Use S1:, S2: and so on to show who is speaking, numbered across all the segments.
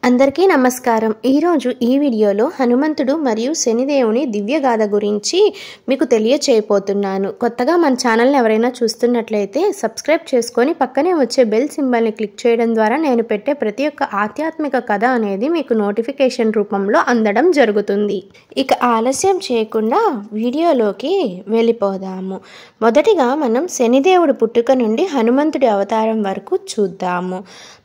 S1: అందరికీ నమస్కారం। ఈరోజు ఈ వీడియోలో హనుమంతుడు మరియు శనిదేవుని దివ్యగాథ గురించి మీకు తెలియచేయబోతున్నాను। కొత్తగా మన ఛానల్ని ఎవరైనా చూస్తున్నట్లయితే సబ్స్క్రైబ్ చేసుకొని పక్కనే వచ్చే బెల్ సింబల్ని క్లిక్ చేయడం ద్వారా నేను పెట్టే ప్రతి ఒక్క ఆధ్యాత్మిక కథ అనేది మీకు నోటిఫికేషన్ రూపంలో అందడం జరుగుతుంది। ఇక ఆలస్యం చేయకుండా వీడియోలోకి వెళ్ళిపోదాము। మొదటిగా మనం శనిదేవుడి పుట్టుక నుండి హనుమంతుడి అవతారం వరకు చూద్దాము।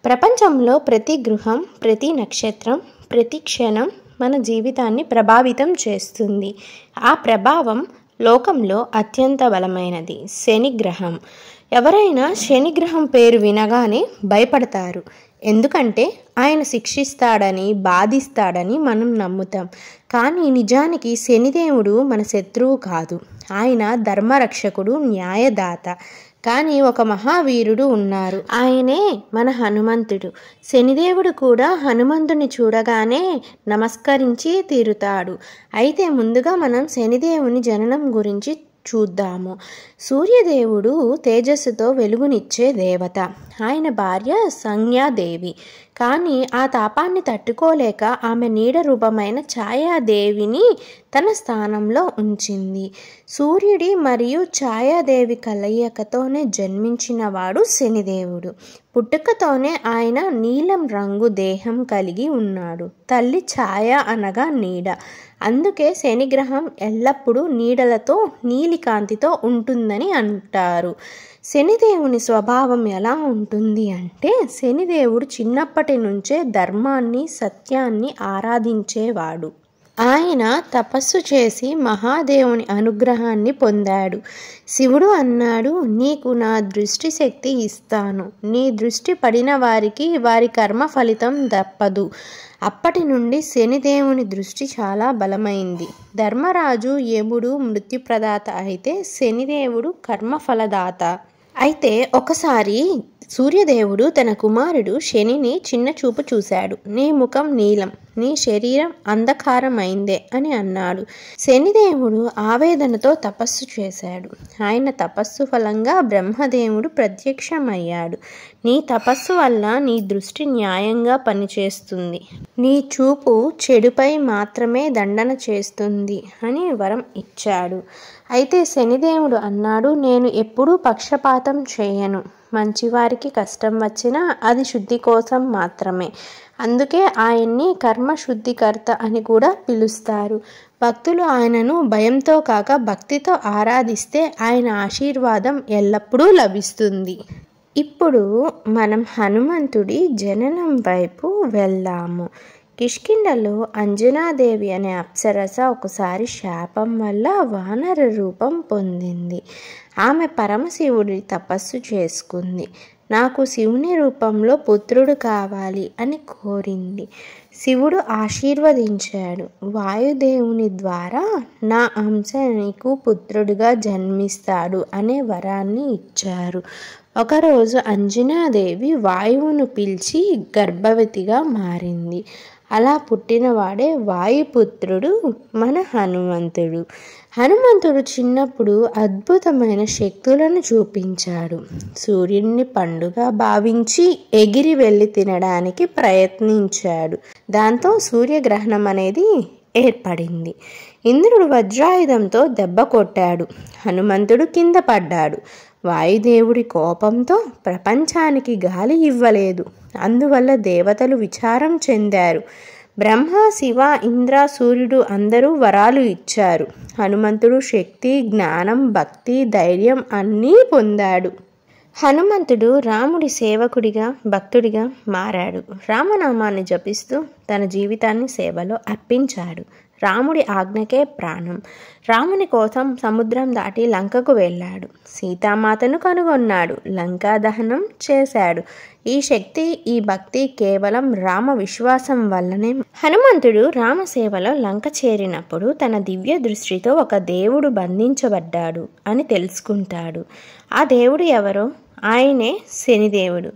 S1: ప్రపంచంలో ప్రతి గృహం, ప్రతి నక్షత్రం, ప్రతి క్షణం మన జీవితాన్ని ప్రభావితం చేస్తుంది। ఆ ప్రభావం లోకంలో అత్యంత బలమైనది శని గ్రహం। ఎవరైనా శని గ్రహం పేరు వినగానే భయపడతారు, ఎందుకంటే ఆయన శిక్షిస్తాడని, బాధిస్తాడని మనం నమ్ముతాం। కానీ నిజానికి శనిదేవుడు మన శత్రువు కాదు, ఆయన ధర్మరక్షకుడు, న్యాయదాత। కానీ ఒక మహావీరుడు ఉన్నారు, ఆయనే మన హనుమంతుడు। శనిదేవుడు కూడా హనుమంతుని చూడగానే నమస్కరించి తీరుతాడు। అయితే ముందుగా మనం శనిదేవుని జననం గురించి చూద్దాము। సూర్యదేవుడు తేజస్సుతో వెలుగునిచ్చే దేవత, ఆయన భార్య సంజ్ఞాదేవి। కానీ ఆ తాపాన్ని తట్టుకోలేక ఆమె నీడ రూపమైన ఛాయాదేవిని తన స్థానంలో ఉంచింది। సూర్యుడి మరియు ఛాయాదేవి కలయికతోనే జన్మించిన వాడు శనిదేవుడు। పుట్టుకతోనే ఆయన నీలం రంగు దేహం కలిగి ఉన్నాడు। తల్లి ఛాయ అనగా నీడ, అందుకే శనిగ్రహం ఎల్లప్పుడూ నీడలతో, నీలికాంతితో ఉంటుందని అంటారు। శనిదేవుని స్వభావం ఎలా ఉంటుంది అంటే, శనిదేవుడు చిన్నప్పటి నుంచే ధర్మాన్ని, సత్యాన్ని ఆరాధించేవాడు। ఆయన తపస్సు చేసి మహాదేవుని అనుగ్రహాన్ని పొందాడు। శివుడు అన్నాడు, నీకు నా దృష్టి శక్తి ఇస్తాను, నీ దృష్టి పడిన వారికి వారి కర్మ ఫలితం దప్పదు। అప్పటి నుండి శనిదేవుని దృష్టి చాలా బలమైంది। ధర్మరాజు యముడు మృత్యుప్రదాత అయితే శనిదేవుడు కర్మఫలదాత। అయితే ఒకసారి సూర్యదేవుడు తన కుమారుడు శనిని చిన్న చూపు చూశాడు। నీ ముఖం నీలం, నీ శరీరం అంధకారమైందే అని అన్నాడు। శనిదేవుడు ఆవేదనతో తపస్సు చేశాడు। ఆయన తపస్సు ఫలంగా బ్రహ్మదేవుడు ప్రత్యక్షమయ్యాడు। నీ తపస్సు వల్ల నీ దృష్టి న్యాయంగా పనిచేస్తుంది, నీ చూపు చెడుపై మాత్రమే దండన చేస్తుంది అని వరం ఇచ్చాడు। అయితే శనిదేవుడు అన్నాడు, నేను ఎప్పుడూ పక్షపాతం చేయను, మంచివారికి కష్టం వచ్చినా అది శుద్ధి కోసం మాత్రమే। అందుకే ఆయన్ని కర్మశుద్ధికర్త అని కూడా పిలుస్తారు। భక్తులు ఆయనను భయంతో కాక భక్తితో ఆరాధిస్తే ఆయన ఆశీర్వాదం ఎల్లప్పుడూ లభిస్తుంది। ఇప్పుడు మనం హనుమంతుడి జననం వైపు వెళ్దాము। కిష్కింధలో అంజనాదేవి అనే అప్సరస ఒకసారి శాపం వల్ల వానర రూపం పొందింది। ఆమె పరమశివుడి తపస్సు చేసుకుంది, నాకు శివుని రూపంలో పుత్రుడు కావాలి అని కోరింది। శివుడు ఆశీర్వదించాడు, వాయుదేవుని ద్వారా నా అంశ నీకు పుత్రుడిగా జన్మిస్తాడు అనే వరాన్ని ఇచ్చారు। ఒకరోజు అంజనాదేవి వాయువును పిలిచి గర్భవతిగా మారింది। అలా పుట్టినవాడే వాయుపుత్రుడు మన హనుమంతుడు। హనుమంతుడు చిన్నప్పుడు అద్భుతమైన శక్తులను చూపించాడు। సూర్యుడిని పండుగ భావించి ఎగిరి వెళ్ళి తినడానికి ప్రయత్నించాడు, దాంతో సూర్యగ్రహణం అనేది ఏర్పడింది। ఇంద్రుడు వజ్రాయుధంతో దెబ్బ కొట్టాడు, హనుమంతుడు కింద పడ్డాడు। వాయుదేవుడి కోపంతో ప్రపంచానికి గాలి ఇవ్వలేదు, అందువల్ల దేవతలు విచారం చెందారు। బ్రహ్మ, శివ, ఇంద్ర, సూర్యుడు అందరూ వరాలు ఇచ్చారు। హనుమంతుడు శక్తి, జ్ఞానం, భక్తి, ధైర్యం అన్నీ పొందాడు। హనుమంతుడు రాముడి సేవకుడిగా, భక్తుడిగా మారాడు। రామనామాన్ని జపిస్తూ తన జీవితాన్ని సేవలో అర్పించాడు। రాముడి ఆజ్ఞకే ప్రాణం। రాముని కోసం సముద్రం దాటి లంకకు వెళ్ళాడు, సీతామాతను కనుగొన్నాడు, లంకా దహనం చేశాడు। ఈ శక్తి, ఈ భక్తి కేవలం రామ విశ్వాసం వల్లనే। హనుమంతుడు రామసేవలో లంక చేరినప్పుడు తన దివ్య దృష్టితో ఒక దేవుడు బంధించబడ్డాడు అని తెలుసుకుంటాడు। ఆ దేవుడు ఎవరో? ఆయనే శనిదేవుడు।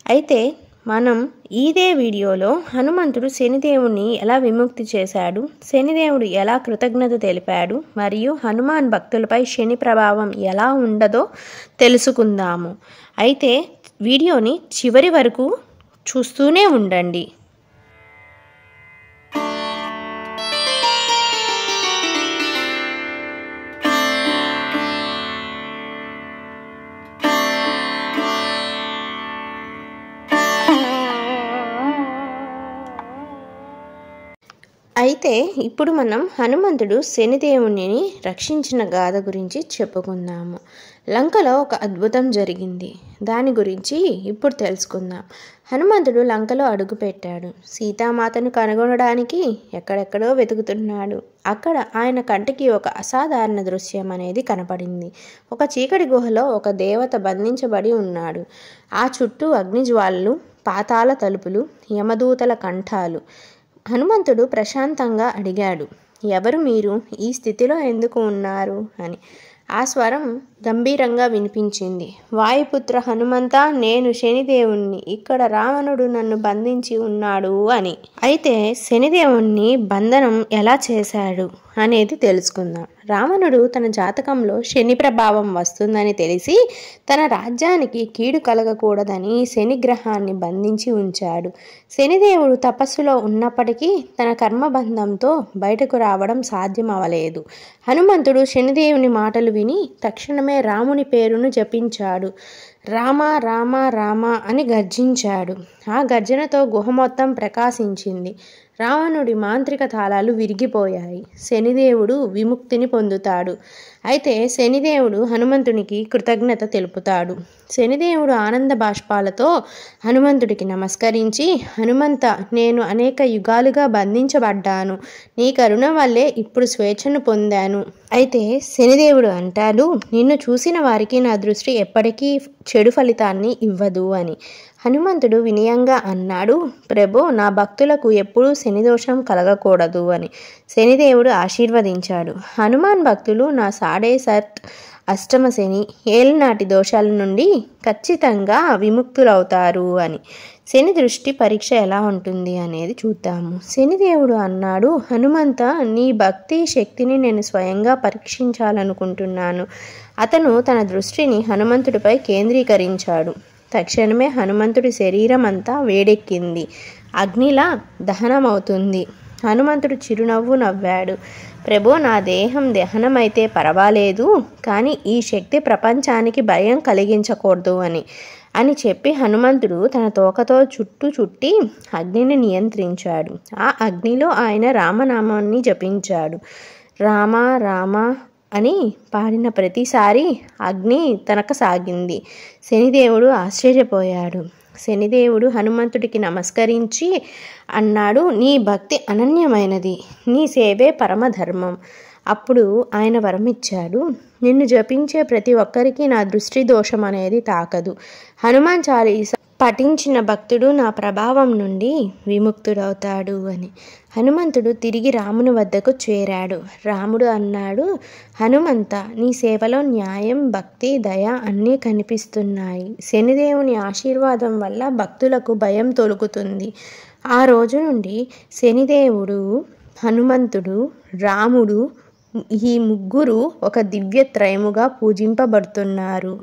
S1: అయితే మనం ఇదే వీడియోలో హనుమంతుడు శనిదేవుని ఎలా విముక్తి చేశాడు, శనిదేవుడు ఎలా కృతజ్ఞత తెలిపాడు, మరియు హనుమాన్ భక్తులపై శని ప్రభావం ఎలా ఉండదో తెలుసుకుందాము। అయితే వీడియోని చివరి వరకు చూస్తూనే ఉండండి। అయితే ఇప్పుడు మనం హనుమంతుడు శనిదేవుని రక్షించిన గాథ గురించి చెప్పుకుందాము. లంకలో ఒక అద్భుతం జరిగింది. దాని గురించి ఇప్పుడు తెలుసుకుందాం. హనుమంతుడు లంకలో అడుగుపెట్టాడు. సీతామాతను కనుగొనడానికి ఎక్కడెక్కడో వెతుకుతున్నాడు. అక్కడ ఆయన కంటికి ఒక అసాధారణ దృశ్యం అనేది కనపడింది. ఒక చీకటి గుహలో ఒక దేవత బంధించబడి ఉన్నాడు. ఆ చుట్టూ అగ్నిజ్వాలలు, పాతాళ తలుపులు, యమదూతల కంఠాలు. హనుమంతుడు ప్రశాంతంగా అడిగాడు, ఎవరు మీరు? ఈ స్థితిలో ఎందుకు ఉన్నారు అని. ఆ స్వరం గంభీరంగా వినిపించింది. వాయుపుత్ర హనుమంత, నేను శనిదేవుణ్ణి. ఇక్కడ రావణుడు నన్ను బంధించి ఉన్నాడు అని. అయితే శనిదేవుణ్ణి బంధనం ఎలా చేశాడు అనేది తెలుసుకుందాం. రావణుడు తన జాతకంలో శని ప్రభావం వస్తుందని తెలిసి తన రాజ్యానికి కీడు కలగకూడదని శని గ్రహాన్ని బంధించి ఉంచాడు. శనిదేవుడు తపస్సులో ఉన్నప్పటికీ తన కర్మబంధంతో బయటకు రావడం సాధ్యం అవలేదు. హనుమంతుడు శనిదేవుని మాటలు విని తక్షణమే రాముని పేరును జపించాడు. రామ రామ రామ అని గర్జించాడు. ఆ గర్జనతో గుహ మొత్తం ప్రకాశించింది. రావణుడి మాంత్రిక తాళాలు విరిగిపోయాయి. శనిదేవుడు విముక్తిని పొందుతాడు. అయితే శనిదేవుడు హనుమంతునికి కృతజ్ఞత తెలుపుతాడు. శనిదేవుడు ఆనంద బాష్పాలతో హనుమంతుడికి నమస్కరించి, హనుమంత, నేను అనేక యుగాలుగా బంధించబడ్డాను. నీ కరుణ వల్లే ఇప్పుడు స్వేచ్ఛను పొందాను. అయితే శనిదేవుడు అంటాడు, నిన్ను చూసిన వారికి నా దృష్టి ఎప్పటికీ చెడు ఫలితాన్ని ఇవ్వదు అని. హనుమంతుడు వినయంగా అన్నాడు, ప్రభు, నా భక్తులకు ఎప్పుడూ శనిదోషం కలగకూడదు అని. శనిదేవుడు ఆశీర్వదించాడు. హనుమాన్ భక్తులు నా సాడే సత్ అష్టమ శని ఏలినాటి దోషాల నుండి ఖచ్చితంగా విముక్తులవుతారు అని. శని దృష్టి పరీక్ష ఎలా ఉంటుంది అనేది చూద్దాము. శనిదేవుడు అన్నాడు, హనుమంత, నీ భక్తి శక్తిని నేను స్వయంగా పరీక్షించాలనుకుంటున్నాను. అతను తన దృష్టిని హనుమంతుడిపై కేంద్రీకరించాడు. తక్షణమే హనుమంతుడి శరీరం అంతా వేడెక్కింది. అగ్నిలా దహనమవుతుంది. హనుమంతుడు చిరునవ్వు నవ్వాడు. ప్రభు, నా దేహం దహనమైతే పర్వాలేదు, కానీ ఈ శక్తి ప్రపంచానికి భయం కలిగించకూడదు అని చెప్పి హనుమంతుడు తన తోకతో చుట్టూ చుట్టి అగ్నిని నియంత్రించాడు. ఆ అగ్నిలో ఆయన రామనామాన్ని జపించాడు. రామ రామ అని పాడిన ప్రతిసారి అగ్ని తనకసాగింది. శనిదేవుడు ఆశ్చర్యపోయాడు. శనిదేవుడు హనుమంతుడికి నమస్కరించి అన్నాడు, నీ భక్తి అనన్యమైనది, నీ సేవే పరమధర్మం. అప్పుడు ఆయన వరమిచ్చాడు, నిన్ను జపించే ప్రతి ఒక్కరికి నా దృష్టి దోషం అనేది తాకదు. హనుమాన్ చాలీసా పఠించిన భక్తుడు నా ప్రభావం నుండి విముక్తుడవుతాడు అని. హనుమంతుడు తిరిగి రాముని వద్దకు చేరాడు. రాముడు అన్నాడు, హనుమంత, నీ సేవలో న్యాయం, భక్తి, దయ అన్నీ కనిపిస్తున్నాయి. శనిదేవుని ఆశీర్వాదం వల్ల భక్తులకు భయం తొలగుతుంది. ఆ రోజు నుండి శనిదేవుడు, హనుమంతుడు, రాముడు ఈ ముగ్గురు ఒక దివ్యత్రయముగా పూజింపబడుతున్నారు.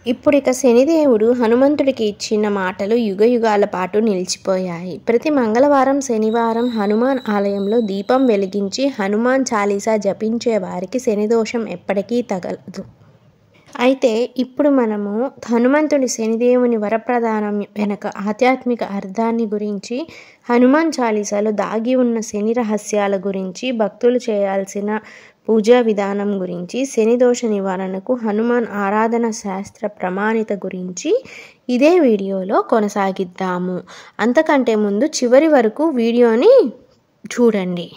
S1: ఇప్పుడిక శనిదేవుడు హనుమంతుడికి ఇచ్చిన మాటలు యుగయుగాల పాటు నిలిచిపోయాయి. ప్రతి మంగళవారం, శనివారం హనుమాన్ ఆలయంలో దీపం వెలిగించి హనుమాన్ చాలీసా జపించే వారికి శనిదోషం ఎప్పటికీ తగలదు. అయితే ఇప్పుడు మనము హనుమంతుడి శనిదేవుని వరప్రదానం వెనక ఆధ్యాత్మిక అర్థాన్ని గురించి, హనుమాన్ చాలీసాలో దాగి ఉన్న శని రహస్యాల గురించి, భక్తులు చేయాల్సిన పూజా విధానం గురించి, శనిదోష నివారణకు హనుమాన్ ఆరాధన శాస్త్ర ప్రమాణిత గురించి ఇదే వీడియోలో కొనసాగిద్దాము. అంతకంటే ముందు చివరి వరకు వీడియోని చూడండి.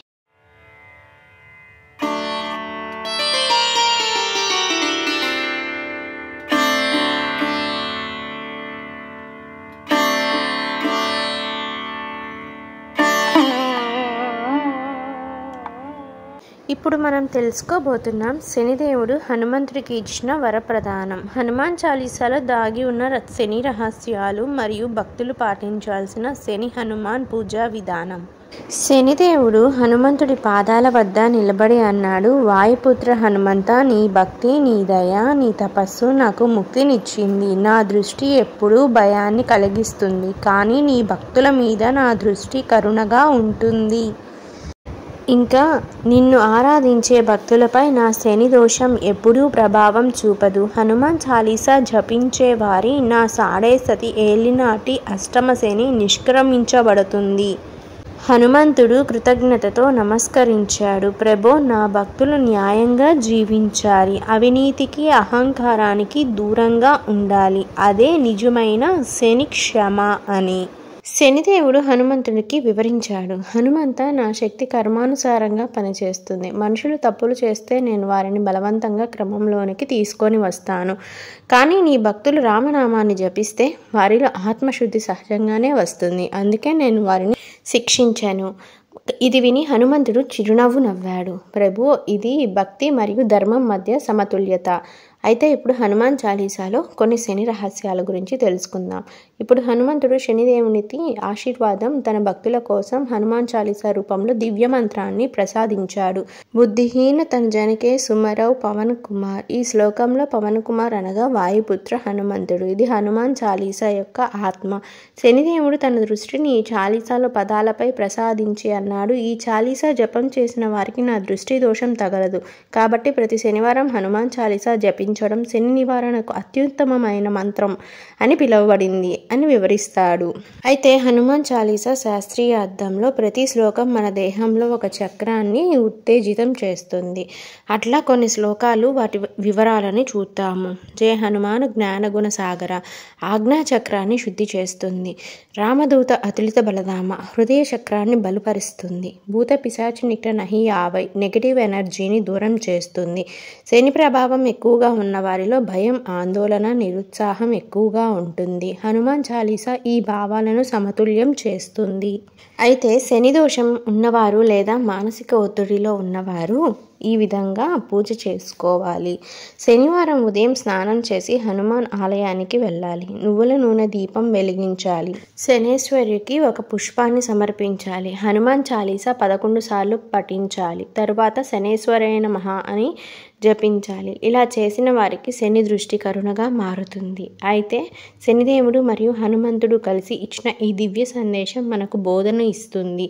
S1: ఇప్పుడు మనం తెలుసుకోబోతున్నాం శనిదేవుడు హనుమంతుడికి ఇచ్చిన వరప్రదానం. హనుమాన్ చాలీసాలో దాగి ఉన్న శని రహస్యాలు మరియు భక్తులు పాటించాల్సిన శని హనుమాన్ పూజా విధానం. శనిదేవుడు హనుమంతుడి పాదాల వద్ద నిలబడి అన్నాడు, వాయుపుత్ర హనుమంత, నీ భక్తి, నీ దయ, నీ తపస్సు నాకు ముక్తినిచ్చింది. నా దృష్టి ఎప్పుడూ భయాన్ని కలిగిస్తుంది, కానీ నీ భక్తుల మీద నా దృష్టి కరుణగా ఉంటుంది. ఇంకా నిన్ను ఆరాధించే భక్తులపై నా శని దోషం ఎప్పుడూ ప్రభావం చూపదు. హనుమాన్ చాలీసా జపించే వారి నా సాడే సతి ఏలినాటి అష్టమ శని నిష్క్రమించబడుతుంది. హనుమంతుడు కృతజ్ఞతతో నమస్కరించాడు. ప్రభో, నా భక్తులు న్యాయంగా జీవించాలి, అవినీతికి అహంకారానికి దూరంగా ఉండాలి, అదే నిజమైన శని క్షమ అని శనిదేవుడు హనుమంతుడికి వివరించాడు. హనుమంత, నా శక్తి కర్మానుసారంగా పనిచేస్తుంది. మనుషులు తప్పులు చేస్తే నేను వారిని బలవంతంగా క్రమంలోనికి తీసుకొని వస్తాను. కానీ నీ భక్తులు రామనామాన్ని జపిస్తే వారిలో ఆత్మశుద్ధి సహజంగానే వస్తుంది. అందుకే నేను వారిని శిక్షించాను. ఇది విని హనుమంతుడు చిరునవ్వు నవ్వాడు. ప్రభు, ఇది భక్తి మరియు ధర్మం మధ్య సమతుల్యత. అయితే ఇప్పుడు హనుమాన్ చాలీసాలో కొన్ని శని రహస్యాల గురించి తెలుసుకుందాం. ఇప్పుడు హనుమంతుడు శనిదేవునికి ఆశీర్వాదం తన భక్తుల కోసం హనుమాన్ చాలీసా రూపంలో దివ్య మంత్రాన్ని ప్రసాదించాడు. బుద్ధిహీన తన జనకే సుమరవ్ పవన్ కుమార్. ఈ శ్లోకంలో పవన్ కుమార్ అనగా వాయుపుత్ర హనుమంతుడు. ఇది హనుమాన్ చాలీసా యొక్క ఆత్మ. శనిదేవుడు తన దృష్టిని ఈ చాలీసాలో పదాలపై ప్రసాదించి అన్నాడు, ఈ చాలీసా జపం చేసిన వారికి నా దృష్టి దోషం తగలదు. కాబట్టి ప్రతి శనివారం హనుమాన్ చాలీసా జపించడం శని నివారణకు అత్యుత్తమమైన మంత్రం అని పిలువబడింది అని వివరిస్తాడు. అయితే హనుమాన్ చాలీసా శాస్త్రీయ అర్థంలో ప్రతి శ్లోకం మన దేహంలో ఒక చక్రాన్ని ఉత్తేజితం చేస్తుంది. అట్లా కొన్ని శ్లోకాలు వాటి వివరాలని చూద్దాము. జయ హనుమాన్ జ్ఞానగుణ సాగర. ఆజ్ఞా చక్రాన్ని శుద్ధి చేస్తుంది. రామదూత అతులిత బలధామ. హృదయ చక్రాన్ని బలుపరుస్తుంది. భూత పిశాచి నిట్ట నహి యావై. నెగిటివ్ ఎనర్జీని దూరం చేస్తుంది. శని ప్రభావం ఎక్కువగా ఉన్న వారిలో భయం, ఆందోళన, నిరుత్సాహం ఎక్కువగా ఉంటుంది. హనుమాన్ చాలీసా ఈ భావాలను సమతుల్యం చేస్తుంది. అయితే శని దోషం ఉన్నవారు లేదా మానసిక ఒత్తిడిలో ఉన్నవారు ఈ విధంగా పూజ చేసుకోవాలి. శనివారం ఉదయం స్నానం చేసి హనుమాన్ ఆలయానికి వెళ్ళాలి. నువ్వుల నూనె దీపం వెలిగించాలి. శనేశ్వరికి ఒక పుష్పాన్ని సమర్పించాలి. హనుమాన్ చాలీసా 11 సార్లు పఠించాలి. తరువాత శనేశ్వరాయ నమః అని జపించాలి. ఇలా చేసిన వారికి శని దృష్టి కరుణగా మారుతుంది. అయితే శనిదేవుడు మరియు హనుమంతుడు కలిసి ఇచ్చిన ఈ దివ్య సందేశం మనకు బోధన ఇస్తుంది.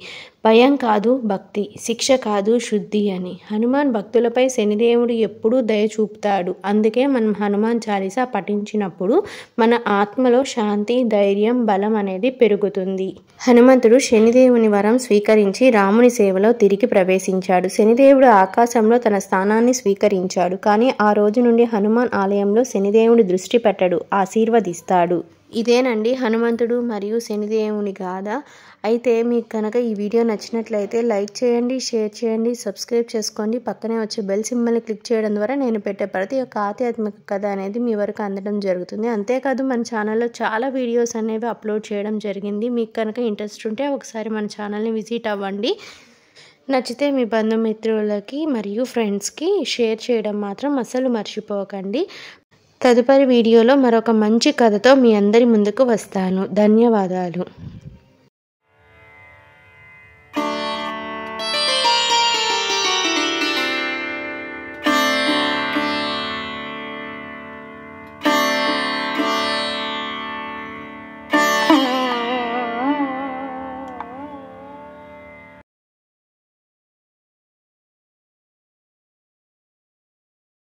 S1: భయం కాదు భక్తి, శిక్ష కాదు శుద్ధి అని. హనుమాన్ భక్తులపై శనిదేవుడు ఎప్పుడూ దయ చూపుతాడు. అందుకే మనం హనుమాన్ చాలీసా పఠించినప్పుడు మన ఆత్మలో శాంతి, ధైర్యం, బలం అనేది పెరుగుతుంది. హనుమంతుడు శనిదేవుని వరం స్వీకరించి రాముని సేవలో తిరిగి ప్రవేశించాడు. శనిదేవుడు ఆకాశంలో తన స్థానాన్ని స్వీకరించాడు. కానీ ఆ రోజు నుండి హనుమాన్ ఆలయంలో శనిదేవుడి దృష్టి పెట్టడు, ఆశీర్వదిస్తాడు. ఇదేనండి హనుమంతుడు మరియు శనిదేవుని గాథ. అయితే మీకు కనుక ఈ వీడియో నచ్చినట్లయితే లైక్ చేయండి, షేర్ చేయండి, సబ్స్క్రైబ్ చేసుకోండి. పక్కనే వచ్చే బెల్ సింబల్ని క్లిక్ చేయడం ద్వారా నేను పెట్టే ప్రతి ఒక్క ఆధ్యాత్మిక కథ అనేది మీ వరకు అందడం జరుగుతుంది. అంతేకాదు మన ఛానల్లో చాలా వీడియోస్ అనేవి అప్లోడ్ చేయడం జరిగింది. మీకు కనుక ఇంట్రెస్ట్ ఉంటే ఒకసారి మన ఛానల్ని విజిట్ అవ్వండి. నచ్చితే మీ బంధుమిత్రులకి మరియు ఫ్రెండ్స్కి షేర్ చేయడం మాత్రం అస్సలు మర్చిపోకండి. తదుపరి వీడియోలో మరొక మంచి కథతో మీ అందరి ముందుకు వస్తాను. ధన్యవాదాలు.